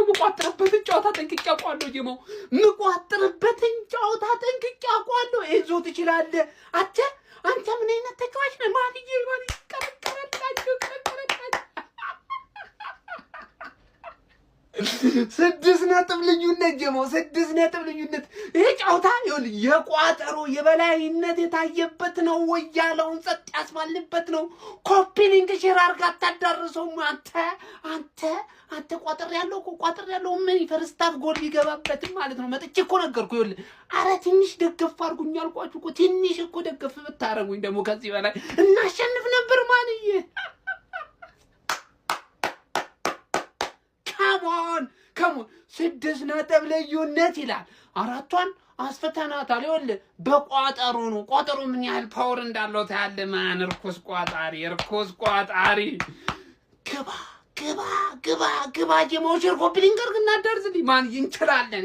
ምቋጥርበትን ጨዋታ ጠንቅቄ አውቃለሁ ጀማው ምቋጥርበትን ጨዋታ ጠንቅቄ አውቃለሁ እዞ ትችላለህ አንተ ምን አይነት ተጫዋች ነህ ማንዬ ቀረቀረላችሁ 6 ነጥብ ልዩነት ጀማው 6 ነጥብ ልዩነት ይሄ ጨዋታ የቋጠሮ የበላይነት የታየበት ነው ወያለውን ጸጥ ያስባልበት ነው ኮፒ ሊንክ ሼር አድርጋ አታዳርሰው አንተ ቋጠር ያለው ምን ፈርስታፍ ጎል ሊገባበት ማለት ነው መጥቼ እኮ ነገርኩ አረ ትንሽ ደገፍ አድርጉኝ አልኳችሁ እኮ ትንሽ እኮ ደገፍ ብታረጉኝ ደግሞ ከዚህ በላይ እናሸንፍ ነበር ማንዬ Come on. 6 ነጥብ ልዩነት ይላል አራቷን አስፈተናታል በቋጠሩ ነው ቋጠሩ ምን ያህል ፓወር እንዳለው ታያለ ማን እርኩስ ቋጣሪ ግባ ጀማው ሸርኮ ቢሊንገር እና ደርዝልኝ ማን ይንችላለን